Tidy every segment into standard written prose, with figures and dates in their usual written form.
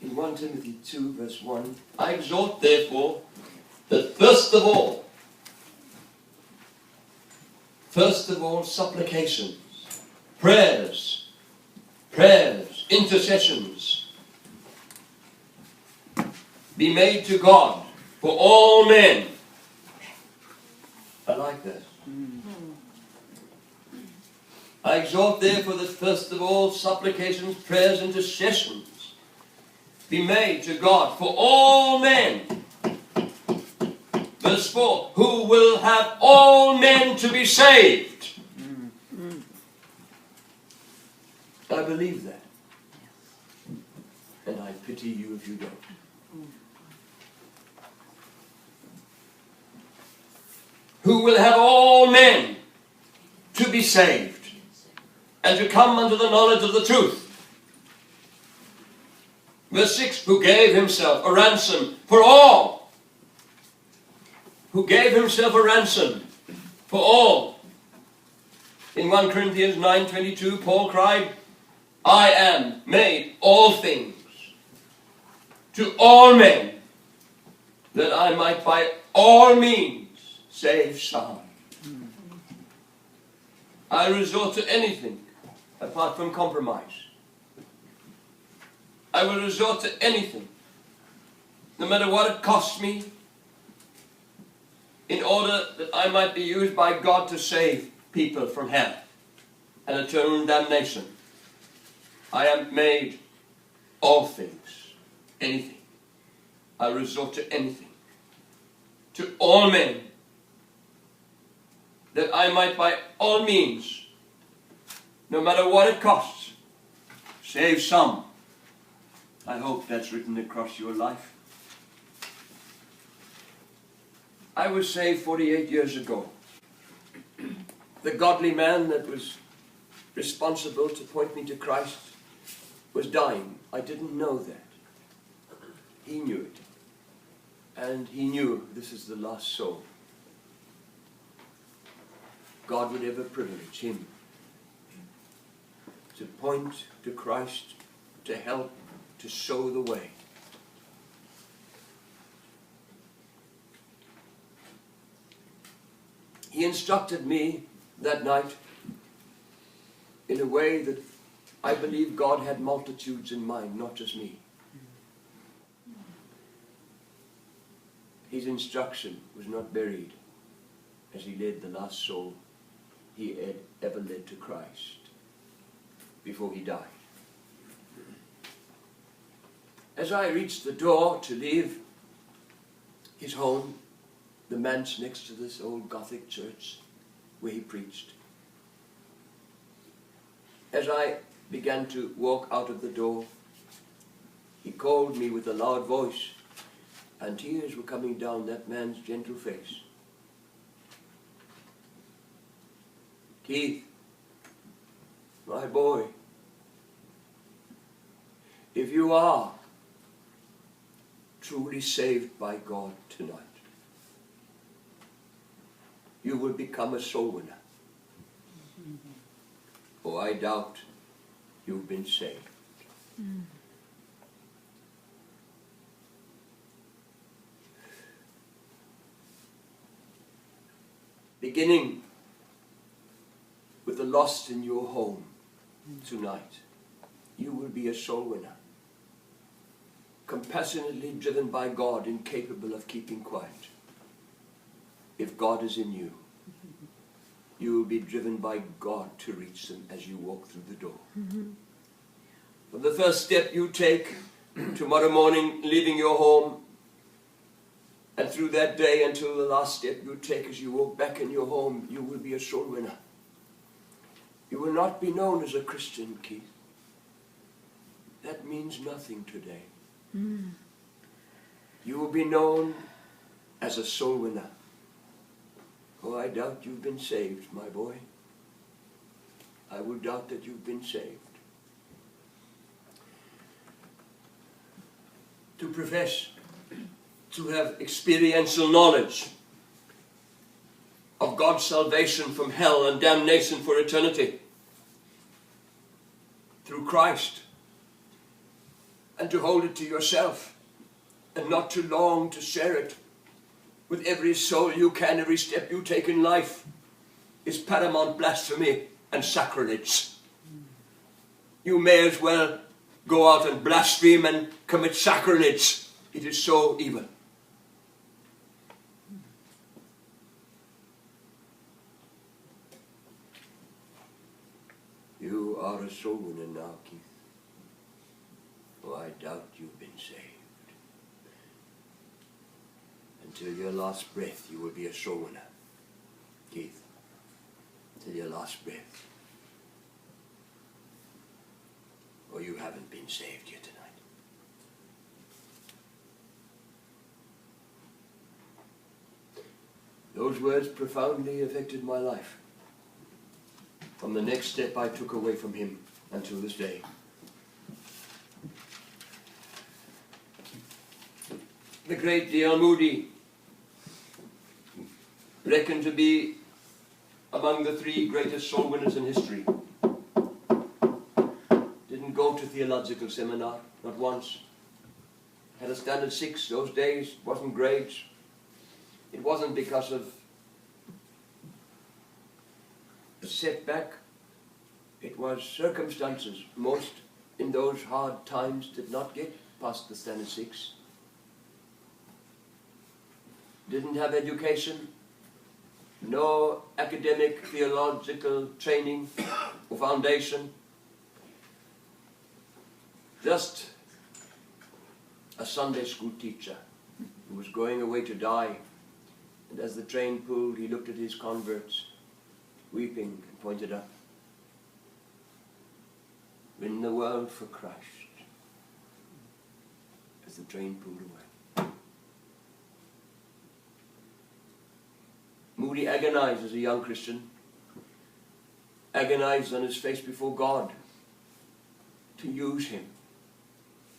in 1 Timothy 2 verse 1, I exhort therefore that first of all, supplications, prayers, intercessions be made to God for all men. I like that. I exhort therefore that first of all supplications, prayers, intercessions be made to God for all men. Verse 4, who will have all men to be saved. I believe that. And I pity you if you don't. Who will have all men to be saved and to come unto the knowledge of the truth. Verse 6, who gave himself a ransom for all. Who gave himself a ransom for all. In 1 Corinthians 9:22, Paul cried, I am made all things to all men, that I might by all means save some. I resort to anything apart from compromise. I will resort to anything, no matter what it costs me, in order that I might be used by God to save people from hell and eternal damnation. I am made all things, anything. I resort to anything, to all men, that I might by all means, no matter what it costs, save some. I hope that's written across your life. I was saved 48 years ago. The godly man that was responsible to point me to Christ was dying. I didn't know that. He knew it. And he knew this is the last soul God would ever privilege him to point to Christ, to help, to show the way. He instructed me that night in a way that I believe God had multitudes in mind, not just me. His instruction was not buried as he led the last soul he had ever led to Christ before he died. As I reached the door to leave his home, the manse next to this old Gothic church where he preached, as I began to walk out of the door, he called me with a loud voice, and tears were coming down that man's gentle face. Keith, my boy, if you are truly saved by God tonight, you will become a soul winner. For I doubt you've been saved. Beginning with the lost in your home tonight, you will be a soul winner. Compassionately driven by God, incapable of keeping quiet. If God is in you, you will be driven by God to reach them as you walk through the door. From the first step you take tomorrow morning, leaving your home, and through that day until the last step you take as you walk back in your home, you will be a soul winner. You will not be known as a Christian, Keith. That means nothing today. You will be known as a soul winner. Oh, I doubt you've been saved, my boy. I will doubt that you've been saved. To profess to have experiential knowledge of God's salvation from hell and damnation for eternity through Christ, and to hold it to yourself, and not to long to share it with every soul you can, every step you take in life, is paramount blasphemy and sacrilege. You may as well go out and blaspheme and commit sacrilege. It is so evil. You are a soul winner now, Keith. Oh, I doubt you've been saved. Until your last breath, you will be a soul winner, Keith. Till your last breath. Or you haven't been saved yet tonight. Those words profoundly affected my life. From the next step I took away from him until this day. The great D L Moody, reckoned to be among the 3 greatest soul winners in history, didn't go to theological seminar, not once. Had a standard 6 those days, wasn't grades. It wasn't because of a setback, it was circumstances. Most in those hard times did not get past the standard 6. Didn't have education, no academic theological training or foundation, just a Sunday school teacher who was going away to die. And as the train pulled, he looked at his converts, weeping, and pointed up. Win the world for Christ. As the train pulled away. Moody agonized as a young Christian, agonized on his face before God to use him.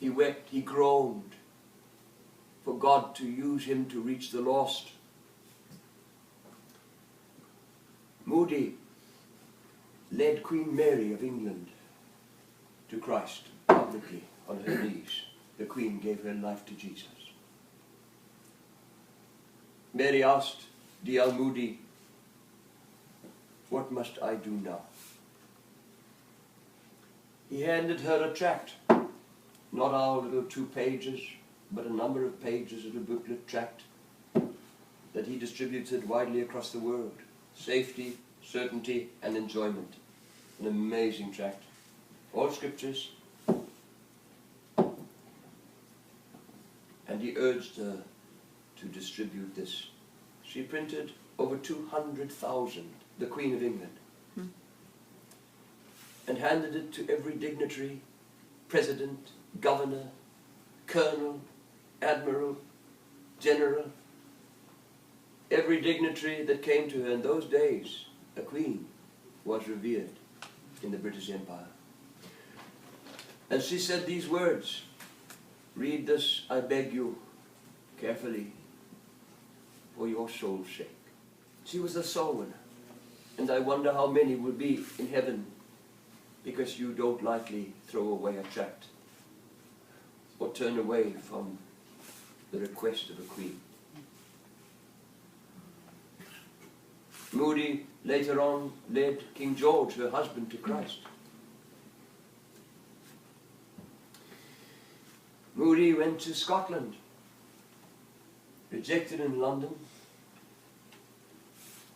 He wept, he groaned for God to use him to reach the lost. Moody led Queen Mary of England to Christ publicly on her knees. The Queen gave her life to Jesus. Mary asked D L Moody, "What must I do now?" He handed her a tract, not our little 2 pages, but a number of pages, a little booklet tract that he distributed widely across the world. Safety, certainty, and enjoyment. An amazing tract. All scriptures. And he urged her to distribute this. She printed over 200,000, the Queen of England, and handed it to every dignitary, president, governor, colonel, admiral, general. Every dignitary that came to her in those days, a queen, was revered in the British Empire. And she said these words, "Read this, I beg you, carefully, for your soul's sake." She was a soul winner, and I wonder how many will be in heaven because you don't lightly throw away a tract or turn away from the request of a queen. Moody later on led King George, her husband, to Christ. Moody went to Scotland, rejected in London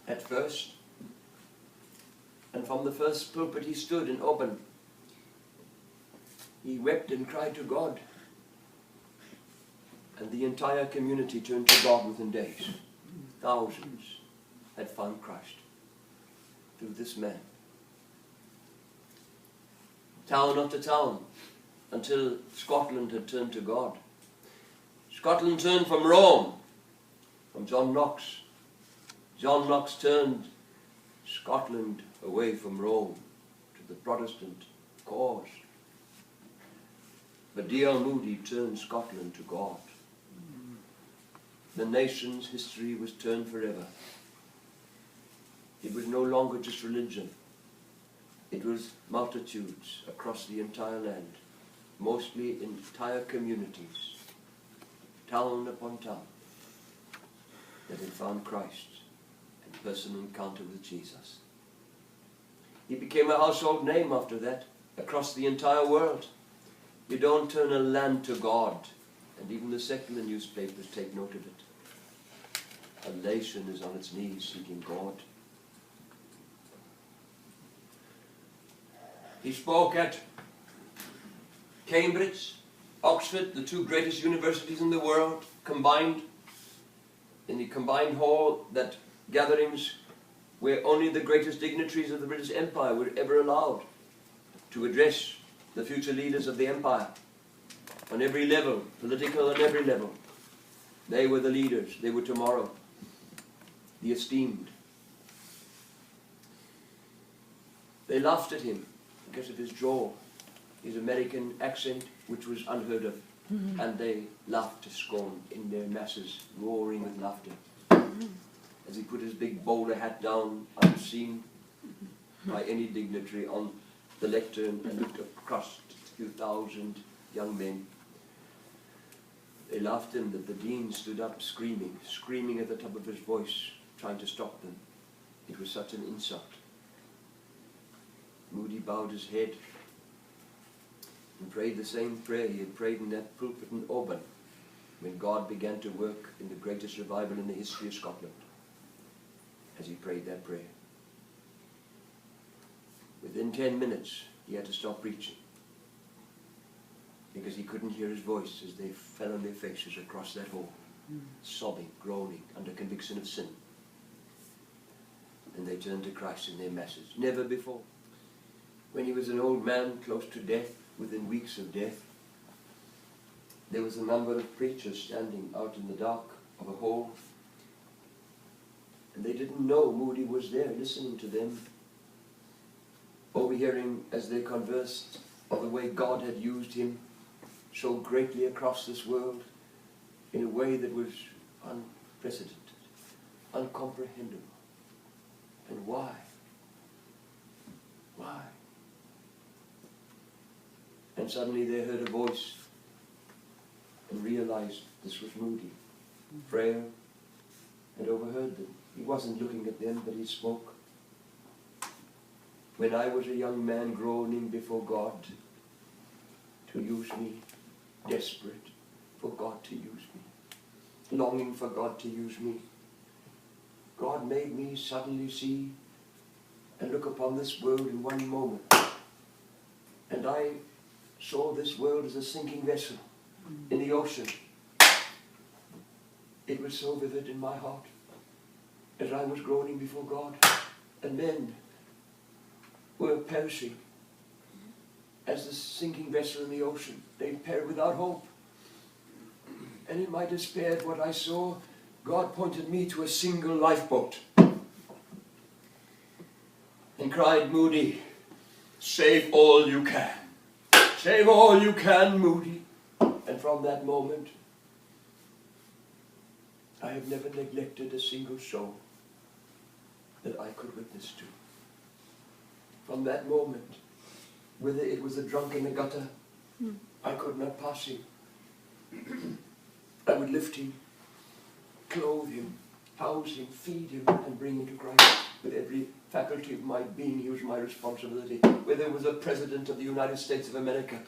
at first, and from the first pulpit he stood in Auburn, he wept and cried to God, and the entire community turned to God within days. Thousands had found Christ through this man. Town after town, until Scotland had turned to God. Scotland turned from Rome, from John Knox. John Knox turned Scotland away from Rome to the Protestant cause. But D L Moody turned Scotland to God. The nation's history was turned forever. It was no longer just religion. It was multitudes across the entire land mostly entire communities, town upon town, that had found Christ and personal encounter with Jesus. He became a household name after that, across the entire world. You don't turn a land to God, and even the secular newspapers take note of it. A nation is on its knees seeking God. He spoke at Cambridge, Oxford, the two greatest universities in the world, combined, in the combined hall, that gatherings where only the greatest dignitaries of the British Empire were ever allowed to address the future leaders of the empire on every level, political on every level. They were the leaders. They were tomorrow, the esteemed. They laughed at him because of his drawl, his American accent, which was unheard of. And they laughed to scorn in their masses, roaring with laughter, as he put his big bowler hat down, unseen by any dignitary, on the lectern and looked across to a few thousand young men. They laughed at him that the dean stood up screaming at the top of his voice, trying to stop them. It was such an insult. Moody bowed his head and prayed the same prayer he had prayed in that pulpit in Auburn when God began to work in the greatest revival in the history of Scotland, as he prayed that prayer. Within 10 minutes, he had to stop preaching because he couldn't hear his voice as they fell on their faces across that hall, sobbing, groaning, under conviction of sin. And they turned to Christ in their masses. Never before. When he was an old man, close to death, within weeks of death, there was a number of preachers standing out in the dark of a hall, and they didn't know Moody was there listening to them, overhearing as they conversed of the way God had used him so greatly across this world in a way that was unprecedented, uncomprehendable. And why? Why? And suddenly they heard a voice and realized this was Moody. Frail had overheard them. He wasn't looking at them, but he spoke. When I was a young man groaning before God to use me, desperate for God to use me, longing for God to use me, God made me suddenly see and look upon this world in one moment. And I saw this world as a sinking vessel in the ocean. It was so vivid in my heart as I was groaning before God, and men were perishing as the sinking vessel in the ocean. They perished without hope. And in my despair at what I saw, God pointed me to a single lifeboat and cried, Moody, save all you can. Save all you can, Moody. And from that moment, I have never neglected a single soul that I could witness to. From that moment, whether it was a drunk in a gutter, I could not pass him. I would lift him, clothe him, house him, feed him, and bring him to Christ. With every faculty of my being, he was my responsibility. Whether it was a president of the United States of America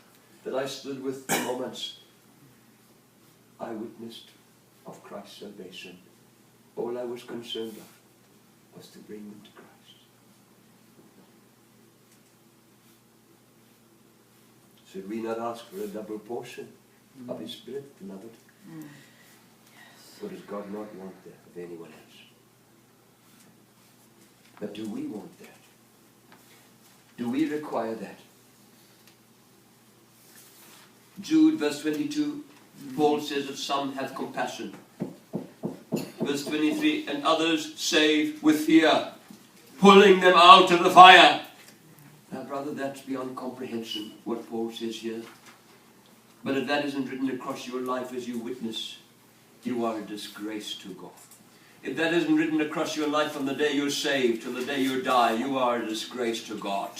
that I stood with for moments, I witnessed of Christ's salvation. All I was concerned of was to bring them to Christ. Should we not ask for a double portion of His Spirit, beloved? Yes. Or does God not want that of anyone else? But do we want that? Do we require that? Jude verse 22, Paul says that some have compassion. Verse 23, and others save with fear, pulling them out of the fire. Now, brother, that's beyond comprehension, what Paul says here. But if that isn't written across your life as you witness, you are a disgrace to God. If that isn't written across your life from the day you're saved till the day you die, you are a disgrace to God.